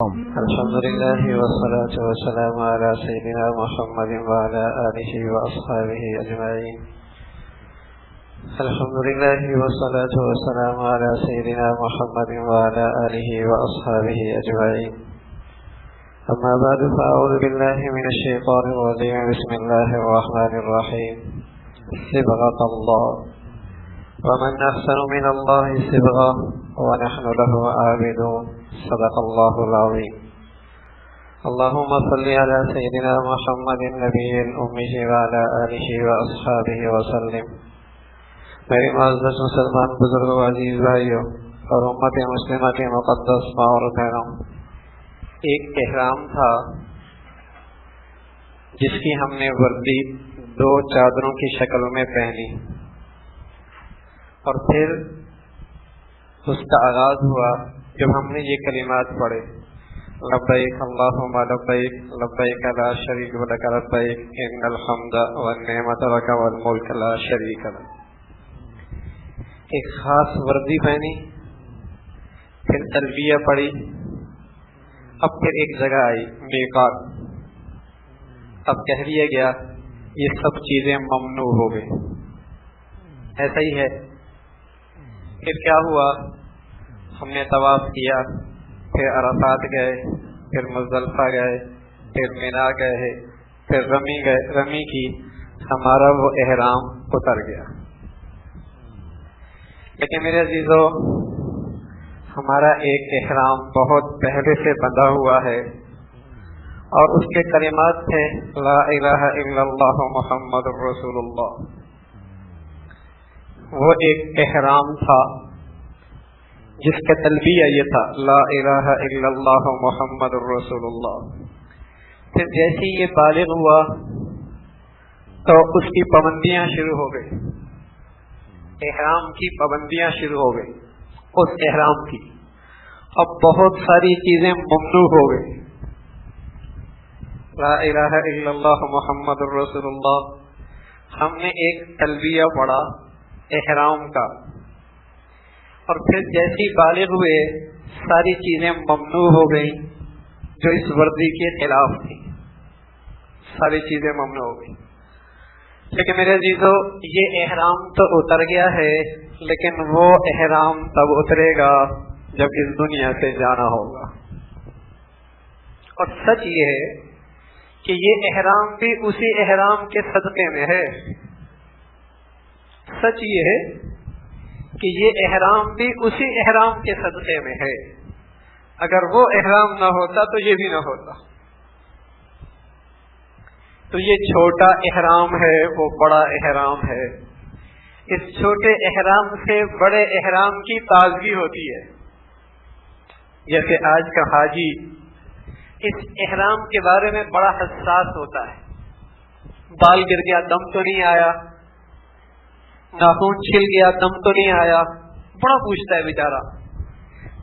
الحمد لله والصلاة والسلام على سيدنا محمد وعلى آله وأصحابه أجمعين. الحمد لله والصلاة والسلام على سيدنا محمد وعلى آله وأصحابه أجمعين. أما بعد فأعوذ بالله من الشيطان الرجيم. بسم الله الرحمن الرحيم. صبغة الله ومن أحسن من الله صبغة ونحن له عابدون. صدق الله العظيم. اللهم صل على سيدنا محمد النبي الأمي وعلى آله وأصحابه وسلم. میرے معزز مسلمان بزرگ و عزیز بھائیوں اور امت مسلمہ کے مقدس ماں اور بہنوں، ایک احرام تھا جس کی ہم نے وردی دو چادروں کی شکل میں پہنی، اور پھر اس کا آغاز ہوا جب ہم نے یہ کلمات پڑھے: لبیک اللہم لبیک لبیک لا شریک لک لبیک ان الحمد والنعمت لک والملک لا شریک لک۔ ایک خاص وردی پہنی، پھر تلبیہ پڑھی، اب پھر ایک جگہ آئی میقات، اب کہہ دیا گیا یہ سب چیزیں ممنوع ہو گئی۔ ایسا ہی ہے۔ پھر کیا ہوا؟ ہم نے طواف کیا، پھر عرفات گئے، پھر مزدلفہ گئے، پھر مینا گئے، پھر رمی کی، ہمارا وہ احرام اتر گیا۔ لیکن میرے عزیزو، ہمارا ایک احرام بہت پہلے سے بندھا ہوا ہے، اور اس کے کلمات تھے لا الہ الا اللہ محمد رسول اللہ۔ وہ ایک احرام تھا جس کا تلبیہ یہ تھا لا الہ الا اللہ محمد رسول اللہ۔ پھر جیسے یہ بالغ ہوا تو اس کی پابندیاں شروع ہو گئی، احرام کی پابندیاں شروع ہو گئی اس احرام کی۔ اب بہت ساری چیزیں ممنوع ہو گئی۔ لا الہ الا اللہ محمد رسول اللہ، ہم نے ایک تلبیہ پڑھا احرام کا، اور پھر جیسی بالغ ہوئے ساری چیزیں ممنوع ہو گئی جو اس وردی کے خلاف تھی، ساری چیزیں ممنوع ہو گئی۔ لیکن میرے عزیزو، یہ احرام تو اتر گیا ہے، لیکن وہ احرام تب اترے گا جب اس دنیا سے جانا ہوگا۔ اور سچ یہ ہے کہ یہ احرام بھی اسی احرام کے صدقے میں ہے۔ سچ یہ ہے کہ یہ احرام بھی اسی احرام کے صدقے میں ہے۔ اگر وہ احرام نہ ہوتا تو یہ بھی نہ ہوتا۔ تو یہ چھوٹا احرام ہے، وہ بڑا احرام ہے۔ اس چھوٹے احرام سے بڑے احرام کی تازگی ہوتی ہے۔ جیسے آج کا حاجی اس احرام کے بارے میں بڑا حساس ہوتا ہے۔ بال گر گیا، دم تو نہیں آیا، ناخن چھل گیا، دم تو نہیں آیا، بڑا پوچھتا ہے بیچارہ۔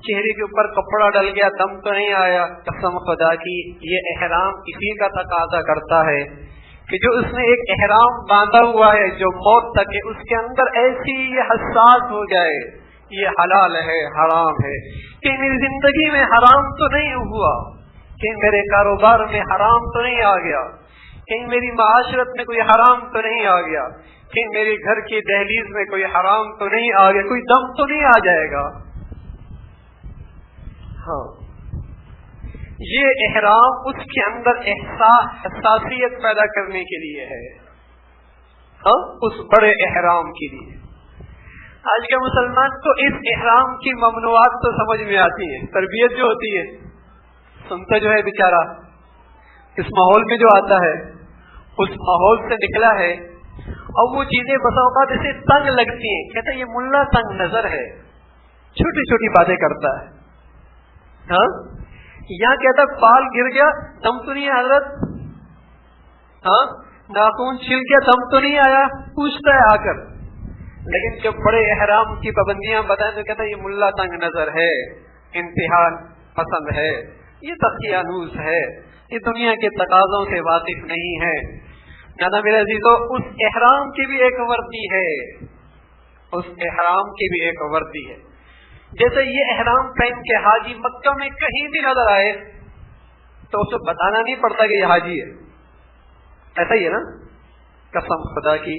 چہرے کے اوپر کپڑا ڈل گیا، دم تو نہیں آیا۔ قسم خدا کی یہ احرام اسی کا تقاضا کرتا ہے کہ جو اس نے ایک احرام باندھا ہوا ہے جو موت تک ہے، اس کے اندر ایسی یہ حساس ہو جائے یہ حلال ہے حرام ہے، کہ میری زندگی میں حرام تو نہیں ہوا، کہ میرے کاروبار میں حرام تو نہیں آ گیا، کہیں میری معاشرت میں کوئی حرام تو نہیں آ گیا، کہیں میرے گھر کی دہلیز میں کوئی حرام تو نہیں آ گیا، کوئی دم تو نہیں آ جائے گا۔ ہاں، یہ احرام اس کے اندر حساسیت پیدا کرنے کے لیے ہے، ہاں، اس بڑے احرام کے لیے۔ آج کے مسلمان کو اس احرام کی ممنوعات تو سمجھ میں آتی ہے، تربیت جو ہوتی ہے، سنتا جو ہے بیچارہ، اس ماحول میں جو آتا ہے اس ماحول سے نکلا ہے، اور وہ چیزیں بسا اوقات اسے تنگ لگتی ہیں، کہتا ہے یہ ملا تنگ نظر ہے، چھوٹی چھوٹی باتیں کرتا ہے۔ ہاں، یہاں کہتا ہے بال گر گیا، دم تو نہیں حضرت، ہاں، ناخن چھل گیا، دم تو نہیں آیا، پوچھتا ہے آ کر۔ لیکن جب بڑے احرام کی پابندیاں بتائیں تو کہتا ہے یہ ملا تنگ نظر ہے، امتحان پسند ہے، یہ تقیانوس ہے، یہ دنیا کے تقاضوں سے واقف نہیں ہے۔ کہنا میرے عزیزو، اس احرام کی بھی ایک وردی ہے، اس احرام کی بھی ایک وردی ہے۔ جیسے یہ احرام پہن کے حاجی مکہ میں کہیں بھی نظر آئے تو اسے بتانا نہیں پڑتا کہ یہ حاجی ہے. ایسا ہی ہے نا. قسم خدا کی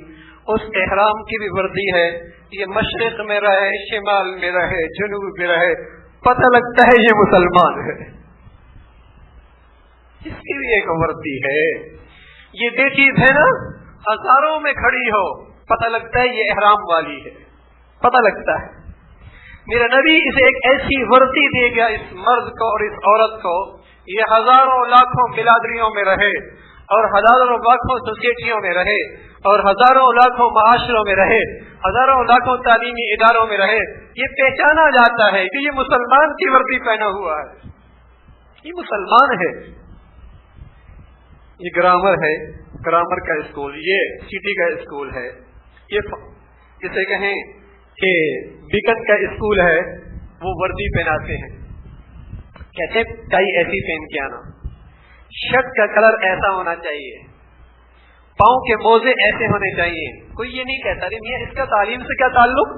اس احرام کی بھی وردی ہے, یہ مشرق میں رہے, شمال میں رہے, جنوب میں رہے, پتہ لگتا ہے یہ مسلمان ہے. اس کی بھی ایک وردی ہے. یہ بے چیز ہے نا, ہزاروں میں کھڑی ہو پتہ لگتا ہے یہ احرام والی ہے, پتہ لگتا ہے. میرا نبی اسے ایک ایسی وردی دے گیا اس مرد کو اور اس عورت کو, یہ ہزاروں لاکھوں بلادریوں میں رہے اور ہزاروں لاکھوں سوسائٹیوں میں رہے اور ہزاروں لاکھوں معاشروں میں رہے, ہزاروں لاکھوں تعلیمی اداروں میں رہے, یہ پہچانا جاتا ہے کہ یہ مسلمان کی وردی پہنا ہوا ہے, یہ مسلمان ہے. یہ گرامر ہے, گرامر کا اسکول, یہ سٹی کا اسکول ہے, یہ جسے کہیں کہ بیکن کا اسکول ہے, وہ وردی پہناتے ہیں. کہتے ٹائی ایسی پہن کے آنا, شرٹ کا کلر ایسا ہونا چاہیے, پاؤں کے موزے ایسے ہونے چاہیے. کوئی یہ نہیں کہتا میاں اس کا تعلیم سے کیا تعلق,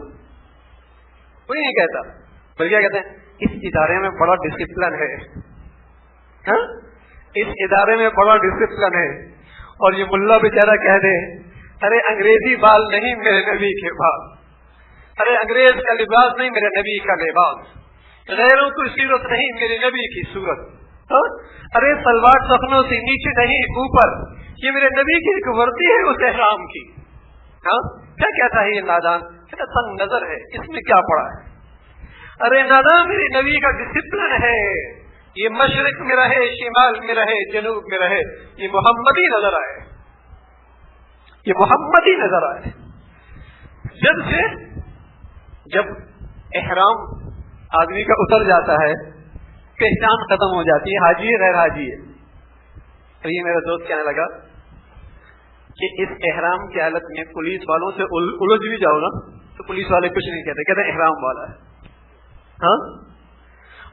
کوئی نہیں کہتا. بلکہ کیا کہتے ہیں اس ادارے میں بڑا ڈسپلن ہے, ہاں اس ادارے میں بڑا ڈسپلن ہے. اور یہ ملا بیچارہ کہہ دے ارے انگریزی بال نہیں میرے نبی کے بال, ارے انگریز کا لباس نہیں میرے نبی کا لباس, غیروں کی صورت نہیں میرے نبی کی صورت, ارے سلوار سخنوں سے نیچے نہیں اوپر, یہ میرے نبی کی ایک وردی ہے اس احرام کی. ہاں کیا کہتا ہے یہ نادان, کہتا تنگ نظر ہے, اس میں کیا پڑا ہے. ارے نادان میرے نبی کا ڈسپلن ہے, یہ مشرق میں رہے, شمال میں رہے, جنوب میں رہے, یہ محمدی نظر آئے, یہ محمدی نظر آئے. جب احرام آدمی کا اتر جاتا ہے پہچان ختم ہو جاتی ہے, حاجی ہے غیر حاجی ہے. تو یہ میرا دوست کہنے لگا کہ اس احرام کی حالت میں پولیس والوں سے الجھ بھی جاؤ نا تو پولیس والے کچھ نہیں کہتے, کہتے احرام والا ہے. ہاں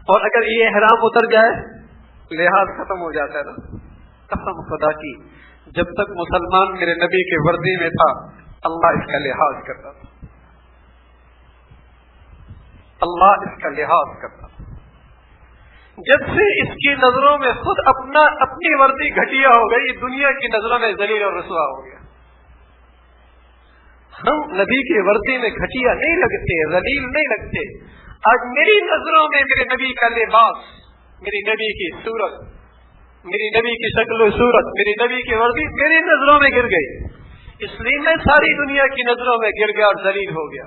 اور اگر یہ احرام اتر جائے لحاظ ختم ہو جاتا ہے نا. قسم خدا کی جب تک مسلمان میرے نبی کے وردی میں تھا اللہ اس کا لحاظ کرتا تھا, اللہ اس کا لحاظ کرتا تھا. جب سے اس کی نظروں میں خود اپنی وردی گھٹیا ہو گئی, دنیا کی نظروں میں ذلیل اور رسوا ہو گیا. ہم نبی کی وردی میں گھٹیا نہیں لگتے, ذلیل نہیں لگتے. آج میری نظروں میں میرے نبی کا لباس, میری نبی کی صورت, میری نبی کی شکل و صورت, میری نبی کی وردی میری نظروں میں گر گئی, اس لیے میں ساری دنیا کی نظروں میں گر گیا اور ذلیل ہو گیا.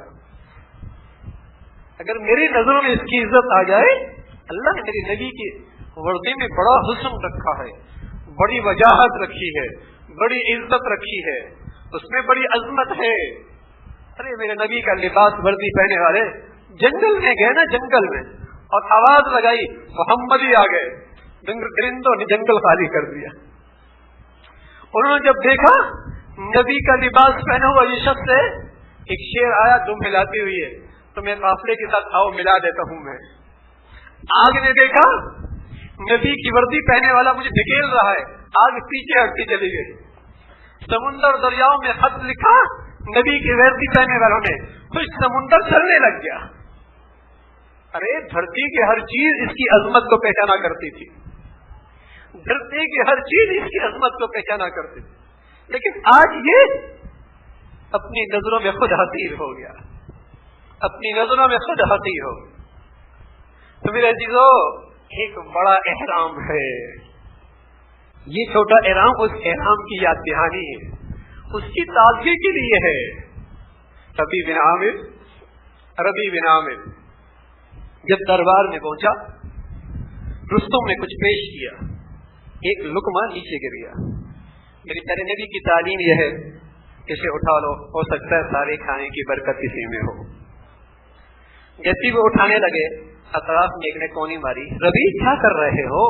اگر میری نظروں میں اس کی عزت آ جائے, اللہ نے میری نبی کی وردی میں بڑا حسن رکھا ہے, بڑی وجاہت رکھی ہے, بڑی عزت رکھی ہے, اس میں بڑی عظمت ہے. ارے میرے نبی کا لباس وردی پہنے والے جنگل میں گئے نا, جنگل میں, اور آواز لگائی محمدی آ گئے, درندوں نے جنگل خالی کر دیا. انہوں نے جب دیکھا نبی کا لباس پہنا ہوا یہ شخص ہے, ایک شیر آیا دم ہلاتی ہوئی ہے, تو میں قافلے کے ساتھ آؤ ملا دیتا ہوں. میں آگ نے دیکھا نبی کی وردی پہنے والا مجھے دھکیل رہا ہے, آگ پیچھے ہٹتی چلی گئی. سمندر دریاؤں میں خط لکھا نبی کی وردی پہنے والوں نے, کچھ سمندر چلنے لگ گیا. ارے دھرتی کی ہر چیز اس کی عظمت کو پہچانا کرتی تھی, دھرتی کی ہر چیز اس کی عظمت کو پہچانا کرتی تھی, لیکن آج یہ اپنی نظروں میں خود حقیر ہو گیا, اپنی نظروں میں خود حقیر ہو. تو میرے عزیزو ایک بڑا احرام ہے, یہ چھوٹا احرام اس احرام کی یاد دہانی ہے, اس کی تازگی کے لیے ہے. ربیع بن عامر جب دربار میں پہنچا, رستم نے کچھ پیش کیا, ایک لقمہ نیچے گر گیا. میری پیارے نبی کی تعلیم یہ ہے اسے اٹھا لو, ہو سکتا ہے سارے کھانے کی برکت کسی میں ہو. جیسے وہ اٹھانے لگے اطراف میں ایک نے کونی ماری, ربیع کیا کر رہے ہو؟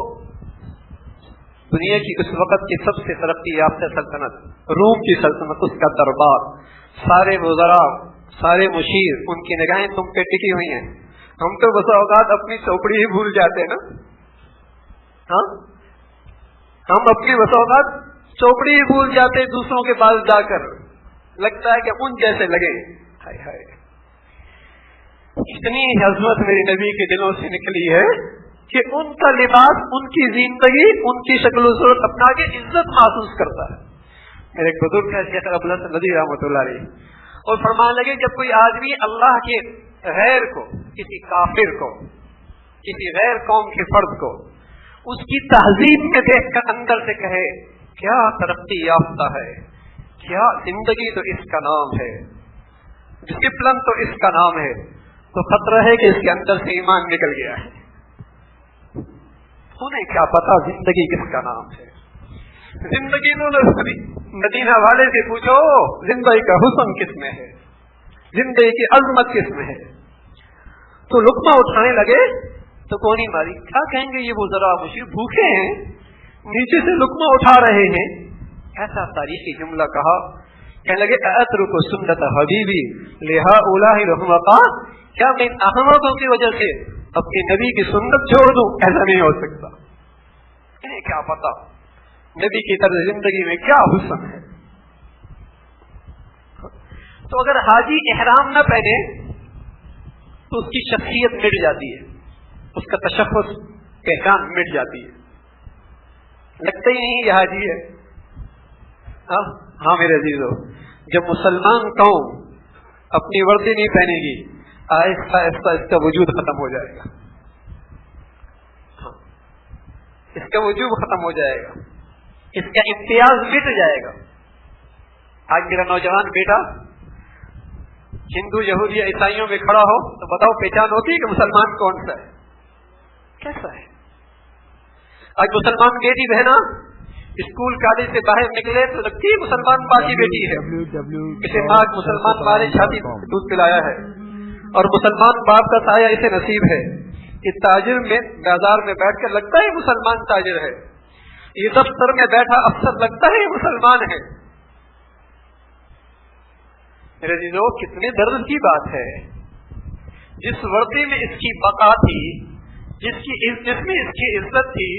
دنیا کی اس وقت کی سب سے ترقی یافتہ سلطنت روم کی سلطنت, اس کا دربار, سارے وزراء, سارے مشیر, ان کی نگاہیں تم پہ ٹکی ہوئی ہیں. ہم تو بسا اوقات اپنی چوپڑی ہی بھول جاتے ہیں نا. ہاں ہم اپنی بسا اوقات چوپڑی ہی بھول جاتے, دوسروں کے پاس جا کر لگتا ہے کہ ان جیسے لگے. ہائے ہائے, اتنی عظمت میرے نبی کے دلوں سے نکلی ہے کہ ان کا لباس، ان کی زندگی، ان کی شکل و صورت اپنا کے عزت محسوس کرتا ہے. میرے ایک بزرگ ہے شیخ ابو الحسن ندوی رحمۃ اللہ علیہ، اور فرمانے لگے جب کوئی آدمی اللہ کے غیر کو، کسی کافر کو، کسی غیر قوم کے فرد کو اس کی تہذیب میں دیکھ کر اندر سے کہے کیا ترقی یافتہ ہے، کیا زندگی تو اس کا نام ہے، ڈسپلن تو اس کا نام ہے، تو خطرہ ہے کہ اس کے اندر سے ایمان نکل گیا ہے. انہیں کیا پتا زندگی کس کا نام ہے. زندگی مدینہ والے سے پوچھو زندگی کا حسن کس میں ہے، زندگی کی عظمت کس میں ہے. تو لقمہ اٹھانے لگے تو کونی ماری، کیا کہیں گے یہ وہ ذرا مشیر بھوکے ہیں، نیچے سے لقمہ اٹھا رہے ہیں. ایسا تاریخی جملہ کہا، کہنے لگے اترک سنت حبیبی لہؤلاء رحمتا، کیا میں احمدوں کی وجہ سے اپنے نبی کی سنت چھوڑ دوں؟ ایسا نہیں ہو سکتا. انہیں کیا پتا نبی کی طرز زندگی میں کیا حسن ہے. تو اگر حاجی احرام نہ پہنے تو اس کی شخصیت مٹ جاتی ہے، اس کا تشخص پہچان مٹ جاتی ہے، لگتا ہی نہیں یہ حاجی ہے. ہاں میرے عزیزو، جب مسلمان قوم اپنی وردی نہیں پہنے گی آہستہ آہستہ اس کا وجود ختم ہو جائے گا. اس کا وجود ختم ہو جائے گا، اس کا امتیاز مٹ جائے گا. آج میرا نوجوان بیٹا ہندو یہودی عیسائیوں میں کھڑا ہو تو بتاؤ پہچان ہوتی ہے کہ مسلمان کون سا ہے، کیسا ہے. آج مسلمان بیٹی بہنا اسکول کالج سے باہر نکلے تو لگتی ہے مسلمان ماں کی بیٹی ہے. اسے ماں مسلمان ماں نے چھاتی دودھ پلایا ہے، اور مسلمان باپ کا سایہ اسے نصیب ہے. یہ تاجر میں بازار میں بیٹھ کر لگتا ہے مسلمان تاجر ہے، یہ دفتر میں بیٹھا افسر لگتا ہے یہ مسلمان ہے. میرے عزیزو، کتنے درد کی بات ہے. جس وردی میں اس کی بقا تھی، جس میں اس کی عزت تھی،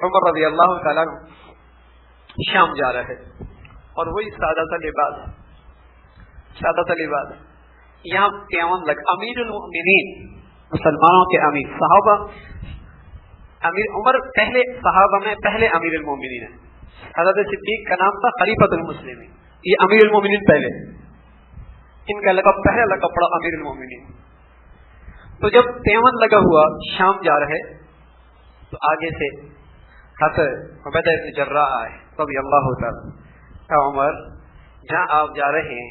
عمر رضی اللہ تعالیٰ شام جا رہا ہے اور وہی سادہ سا لباس یہاں قیام لگ امیر المؤمنین، مسلمانوں کے امیر، صحابہ امیر عمر پہلے صحابہ میں پہلے امیر المؤمنین ہیں. حضرت صدیق کا نام تھا خلیفۃ المسلمین، یہ امیر المؤمنین پہلے، ان کا لقب پہلا لقب پڑا امیر المؤمنین. تو جب تیمن لگا ہوا شام جا رہے تو آگے سے حضرت عبیدہ بن جراح آئے رضی اللہ تعالی. عمر جہاں آپ جا رہے ہیں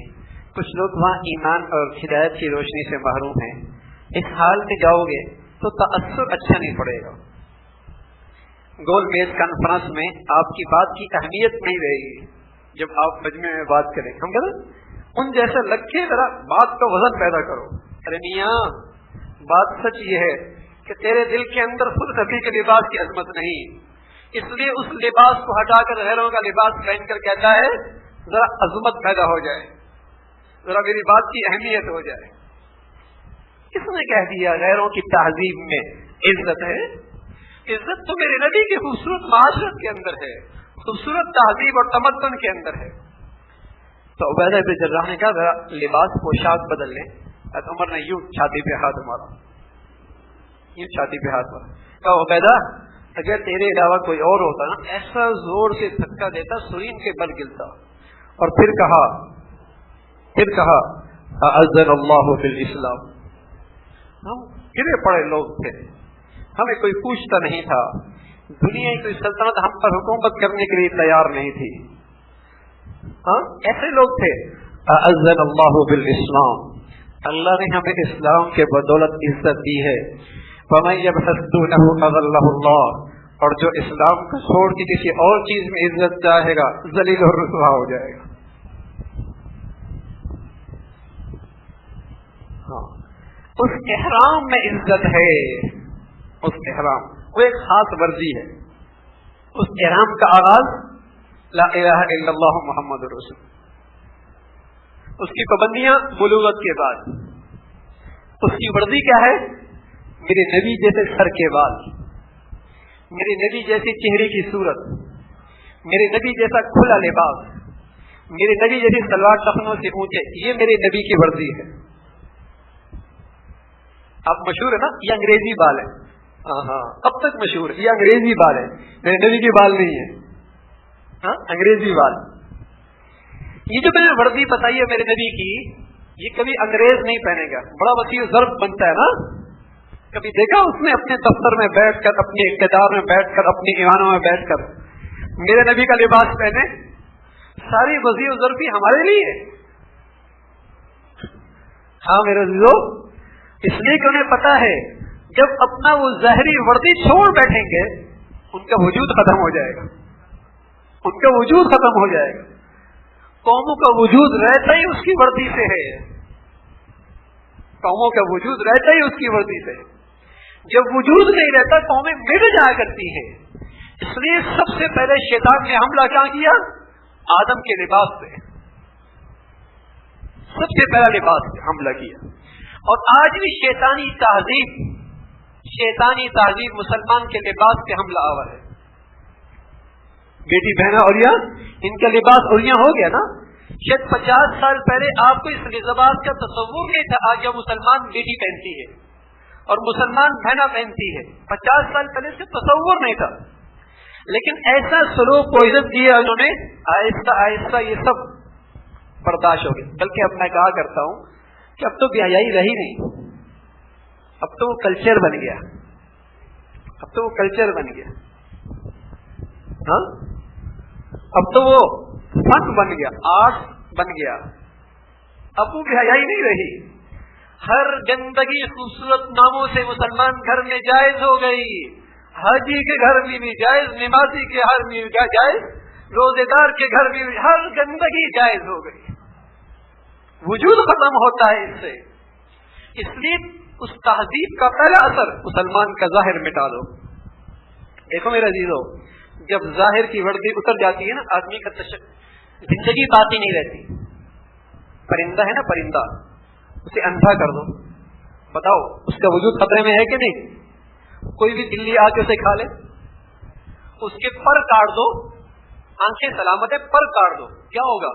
کچھ لوگ وہاں ایمان اور ہدایت کی روشنی سے محروم ہیں، اس حال میں جاؤ گے تو تاثر اچھا نہیں پڑے گا. گول میز کانفرنس میں آپ کی بات کی اہمیت نہیں رہے گی جب آپ مجمع میں بات کریں. ہم کہتے ان جیسے لگ کے ذرا بات کا وزن پیدا کرو. ارے میاں بات سچ یہ ہے کہ تیرے دل کے اندر خود نبی کے لباس کی عظمت نہیں، اس لیے اس لباس کو ہٹا کر غیروں کا لباس پہن کر کہتا ہے ذرا عظمت پیدا ہو جائے، ذرا میری بات کی اہمیت ہو جائے. کس نے کہہ دیا غیروں کی تہذیب میں عزت ہے؟ عزت تو میرے نبی کے خوبصورت معاشرت کے اندر ہے، خوبصورت تہذیب اور تمدن کے اندر ہے. تو عبیدہ بن جراح نے کہا ذرا لباس پوشاک بدل لیں. عمر نے یوں چھاتی پہ ہاتھ مارا، یوں چھاتی پہ ہاتھ مارا. کہا عبیدہ اگر تیرے علاوہ کوئی اور ہوتا نا ایسا زور سے دھکا دیتا سرین کے بل گرتا. اور پھر کہا اذن اللہ فی الاسلام. ہم گرے پڑے لوگ تھے، ہمیں کوئی پوچھتا نہیں تھا، دنیا کی کوئی سلطنت ہم پر حکومت کرنے کے لیے تیار نہیں تھی. ایسے لوگ تھے. اذن اللہ بالاسلام، اللہ نے ہمیں اسلام کے بدولت عزت دی ہے. فمن يبحث دونه اذله اللہ، اور جو اسلام کو چھوڑ کے کسی اور چیز میں عزت چاہے گا ذلیل اور رسوا ہو جائے گا. اس احرام میں عزت ہے، اس احرام وہ ایک خاص ورزی ہے. اس احرام کا آغاز لا الہ الا اللہ محمد رسول، اس کی پابندیاں بلوغت کے بعد. اس کی ورزی کیا ہے؟ میرے نبی جیسے سر کے بال، میرے نبی جیسی چہرے کی صورت، میرے نبی جیسا کھلا لباس، میرے نبی جیسی سلوار ٹخنوں سے اونچے، یہ میرے نبی کی ورزی ہے. اب مشہور ہے نا یہ انگریزی بال ہے. ہاں اب تک مشہور ہے یہ انگریزی بال ہے, میرے نبی کے بال نہیں ہے. ہاں انگریزی بال. یہ جو میں نے وردی بتائی ہے میرے نبی کی, یہ کبھی انگریز نہیں پہنے گا. بڑا وسیع ضرب بنتا ہے نا. کبھی دیکھا اس نے اپنے دفتر میں بیٹھ کر, اپنے اقتدار میں بیٹھ کر, اپنی ایوانوں میں بیٹھ کر میرے نبی کا لباس پہنے؟ ساری وسیع ضربی ہمارے لیے ہے. ہاں میرے عزیزو, اس لیے کہ انہیں پتا ہے جب اپنا وہ ظاہری وردی چھوڑ بیٹھیں گے ان کا وجود ختم ہو جائے گا. ان کا وجود ختم ہو جائے گا. قوموں کا وجود رہتا ہی اس کی وردی سے ہے. قوموں کا وجود رہتا ہی اس کی وردی سے. جب وجود نہیں رہتا قومیں مٹ جایا کرتی ہیں. اس لیے سب سے پہلے شیطان نے حملہ کیا کیا؟ آدم کے لباس سے. سب سے پہلا لباس سے حملہ کیا. اور آج بھی شیطانی تہذیب مسلمان کے لباس پہ حملہ آور ہے. بیٹی بہنا اولیاء, ان کا لباس اولیاء ہو گیا نا. شاید 50 سال پہلے آپ کو اس لباس کا تصور نہیں تھا. آج جب مسلمان بیٹی پہنتی ہے اور مسلمان بہنا پہنتی ہے, 50 سال پہلے سے تصور نہیں تھا. لیکن ایسا سلوک کو عزت دیا انہوں نے, آہستہ آہستہ یہ سب برداشت ہو گیا. بلکہ اب میں کہا کرتا ہوں کہ اب تو بیاہی رہی نہیں, اب تو وہ کلچر بن گیا. اب تو وہ کلچر بن گیا. ہاں اب تو وہ فن بن گیا, آرٹ بن گیا. اب وہ بیاہی نہیں رہی. ہر گندگی خوبصورت ناموں سے مسلمان گھر میں جائز ہو گئی. حاجی کے گھر میں بھی جائز, نمازی کے گھر میں بھی جائز, روزے دار کے گھر میں بھی ہر گندگی جائز ہو گئی. وجود ختم ہوتا ہے اس سے. اس لیے اس تہذیب کا پہلا اثر مسلمان کا ظاہر مٹا دو. دیکھو میرے عزیزو, جب ظاہر کی وردی اتر جاتی ہے نا, آدمی کا زندگی باقی نہیں رہتی. پرندہ ہے نا پرندہ, اسے اندھا کر دو, بتاؤ اس کا وجود خطرے میں ہے کہ نہیں؟ کوئی بھی بلی آ کے اسے کھا لے, اس کے پر کاٹ دو, آنکھیں سلامت ہے, پر کاٹ دو, کیا ہوگا؟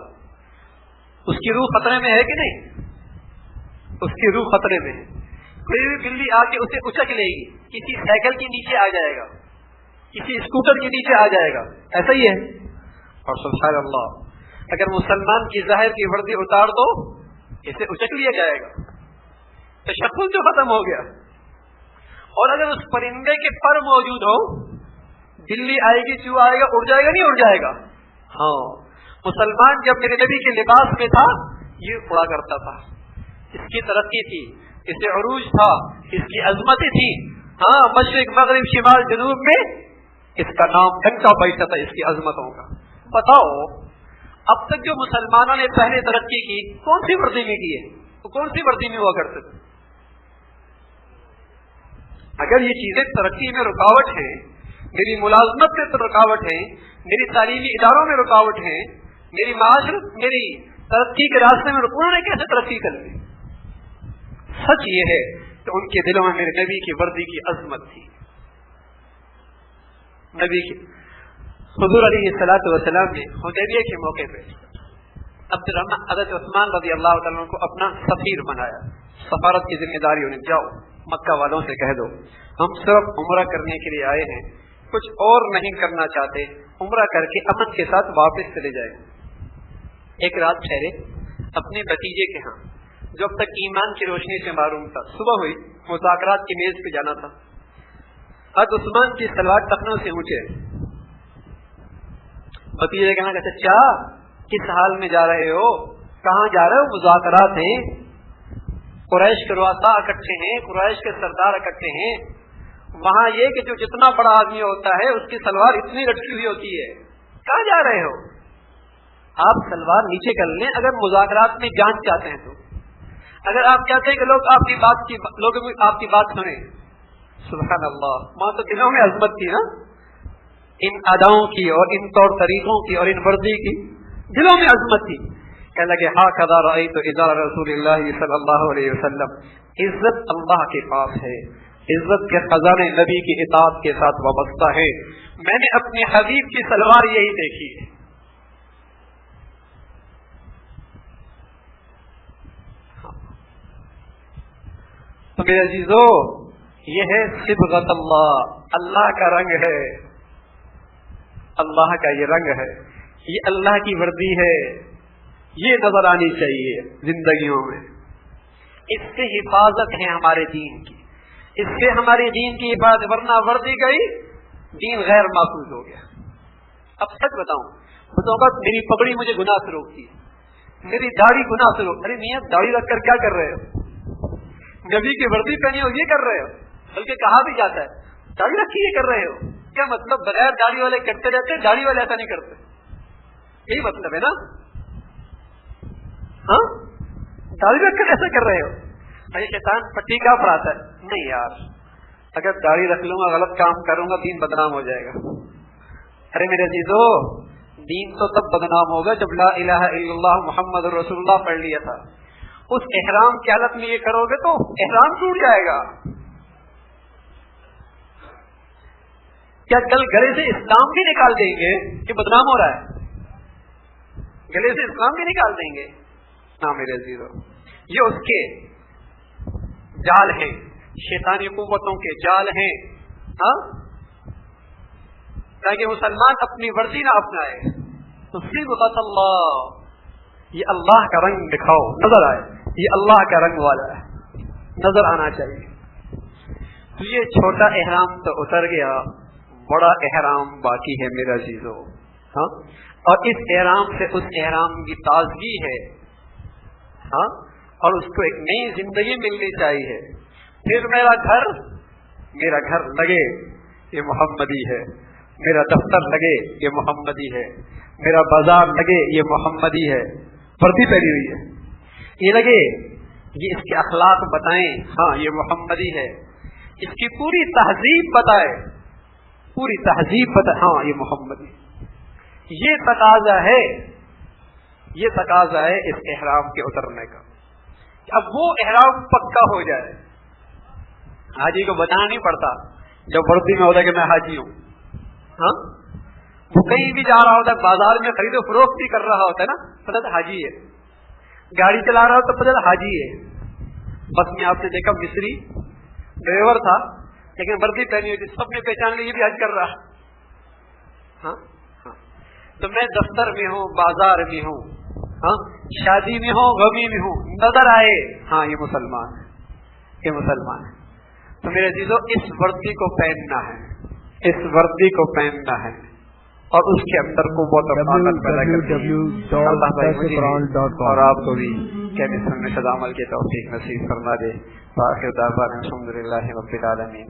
اس کی روح خطرے میں ہے کہ نہیں؟ اس کی روح خطرے میں ہے. کوئی بھی بلی آ کے اسے اچک لے گی, کسی سائیکل کے نیچے آ جائے گا, کسی اسکوٹر کے نیچے آ جائے گا. ایسا ہی ہے. اور سبحان اللہ, اگر مسلمان کی ظاہر کی وردی اتار دو اسے اچک لیا جائے گا. تشخص جو ختم ہو گیا. اور اگر اس پرندے کے پر موجود ہو, بلی آئے گی, چوہا آئے گا, اڑ جائے گا نہیں اڑ جائے گا؟ ہاں, مسلمان جب میرے نبی کے لباس میں تھا یہ اڑا کرتا تھا. اس کی ترقی تھی, اس سے عروج تھا, اس کی عظمتیں تھی. ہاں, مشرق مغرب شمال جنوب میں اس کا نام ڈنکا بیٹھتا تھا, اس کی عظمتوں کا. بتاؤ اب تک جو مسلمانوں نے پہلے ترقی کی کون سی وردی میں کی ہے؟ تو کون سی وردی میں ہوا کرتے تھے؟ اگر یہ چیزیں ترقی میں رکاوٹ ہیں, میری ملازمت میں تو رکاوٹ ہے, میری تعلیمی اداروں میں رکاوٹ ہے, میری معاشرت, میری ترقی کے راستے میں انہوں نے کیسے ترقی کر لی؟ سچ یہ ہے کہ ان کے دلوں میں میرے نبی کی وردی کی عظمت تھی. نبی کی حضور علیہ الصلوۃ والسلام نے حدیبیہ کے موقع پہ حضرت عثمان رضی اللہ تعالیٰ کو اپنا سفیر بنایا. سفارت کی ذمہ داری انہیں, جاؤ مکہ والوں سے کہہ دو ہم صرف عمرہ کرنے کے لیے آئے ہیں, کچھ اور نہیں کرنا چاہتے, عمرہ کر کے امن کے ساتھ واپس چلے جائیں. ایک رات ٹھہرے اپنے بھتیجے کے ہاں جو اب تک ایمان کی روشنی سے معروم تھا. صبح ہوئی, مذاکرات کی میز پہ جانا تھا. حضرت عثمان کی سلوات ٹخنوں سے اونچے. بھتیجے کہنا کہ چچا کس حال میں جا رہے ہو, کہاں جا رہے ہو؟ مذاکرات ہیں, قریش کے رؤساء اکٹھے ہیں, قریش کے سردار اکٹھے ہیں. وہاں یہ کہ جو جتنا بڑا آدمی ہوتا ہے اس کی سلوار اتنی لٹکی ہوئی ہوتی ہے. کہاں جا رہے ہو؟ آپ سلوار نیچے کر لیں اگر مذاکرات میں جان چاہتے ہیں تو. اگر آپ چاہتے ہیں کہ لوگ آپ کی بات سنیں. سبحان اللہ, وہاں تو دلوں میں عظمت تھی نا, ان اداؤں کی اور ان طور طریقوں کی اور ان وردی کی دلوں میں عظمت تھی. کہنے لگے ہاکذا رأیت ازار رسول اللہ صلی اللہ علیہ وسلم. عزت اللہ کے پاس ہے, عزت کے خزانے نبی کی اطاعت کے ساتھ وابستہ ہے. میں نے اپنے حبیب کی سلوار یہی دیکھی ہے. تو میرے عزیزو یہ ہے صبغت اللہ، اللہ کا رنگ ہے، اللہ کا یہ رنگ ہے، یہ اللہ کی وردی ہے، یہ نظر آنی چاہیے زندگیوں میں۔ اس سے حفاظت ہے ہمارے دین کی، اس سے ہمارے دین کی حفاظت، ورنہ وردی گئی دین غیر محفوظ ہو گیا۔ اب سچ بتاؤں، میری پگڑی مجھے گناہ سے روکتی ہے، میری داڑھی گناہ سے روکتی ہے۔ ارے میاں داڑھی رکھ کر کیا کر رہے ہو؟ نبی کی وردی پہنی ہو یہ کر رہے ہو؟ بلکہ کہا بھی جاتا ہے داڑھی رکھی یہ کر رہے ہو، کیا مطلب بغیر داڑھی والے کرتے رہتے، داڑھی والے ایسا نہیں کرتے، یہی مطلب ہے نا؟ ہاں داڑھی رکھ کر ایسا کر رہے ہو؟ ارے شیطان پٹی کیا پڑھاتا ہے؟ نہیں یار، اگر داڑھی رکھ لوں گا غلط کام کروں گا دین بدنام ہو جائے گا۔ ارے میرے عزیزو دین تو تب بدنام ہوگا جب لا الہ الا اللہ محمد رسول اللہ پڑھ لیا تھا، اس احرام کی حالت میں یہ کرو گے تو احرام ٹوٹ جائے گا۔ کیا کل گلے سے اسلام بھی نکال دیں گے کہ بدنام ہو رہا ہے؟ گلے سے اسلام بھی نکال دیں گے؟ نہ میرے عزیزو، یہ اس کے جال ہیں، شیطانی قوتوں کے جال ہیں، ہاں، تاکہ مسلمان اپنی ورزی نہ اپنائے۔ تو صبغت اللہ، یہ اللہ کا رنگ دکھاؤ، نظر آئے یہ اللہ کا رنگ والا ہے، نظر آنا چاہیے۔ تو یہ چھوٹا احرام تو اتر گیا، بڑا احرام باقی ہے میرا عزیزو، ہاں، اور اس احرام سے اس احرام کی تازگی ہے، ہاں، اور اس کو ایک نئی زندگی ملنی چاہیے۔ پھر میرا گھر لگے یہ محمدی ہے، میرا دفتر لگے یہ محمدی ہے، میرا بازار لگے یہ محمدی ہے، وردی پہنی ہوئی ہے، یہ لگے، یہ اس کے اخلاق بتائیں، ہاں یہ محمدی ہے، اس کی پوری تہذیب بتائے، پوری تہذیب بتائے، ہاں یہ محمدی۔ یہ تقاضا ہے، یہ تقاضا ہے اس احرام کے اترنے کا۔ اب وہ احرام پکا ہو جائے، حاجی کو بتانا نہیں پڑتا جب وردی میں ہوتا ہے کہ میں حاجی ہوں، ہاں، وہ کہیں بھی جا رہا ہوتا ہے، بازار میں خرید و فروخت بھی کر رہا ہوتا ہے نا، پتہ ہے حاجی ہے، گاڑی چلا رہا ہو تو پتہ ہے حاجی ہے۔ بس میں آپ نے دیکھا مصری ڈرائیور تھا لیکن وردی پہنی ہوئی تھی، سب نے پہچان لی یہ بھی حج کر رہا، ہاں ہاں۔ تو میں دفتر میں ہوں، بازار میں ہوں، ہاں، شادی میں ہوں، غمی میں ہوں، نظر آئے ہاں یہ مسلمان ہے، یہ مسلمان ہے۔ تو میرے عزیزو اس وردی کو پہننا ہے، اس وردی کو پہننا ہے اور اس کے اندر کو بہت طاقت پیدا کرنی ہے۔ اللہ بھائی اور آپ کو بھی کہنے سننے سے عمل کی توفیق نصیب فرما دے۔ باقی دعوانا الحمدللہ رب العالمین۔